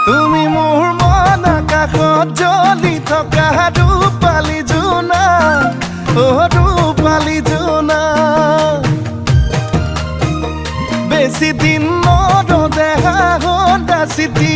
তুমি মোৰ মন আকাশত জ্বলি থকা ৰূপালী জোনা, ৰূপালী জোনা। বেছি দিন নৰদেহা সদা চিঠি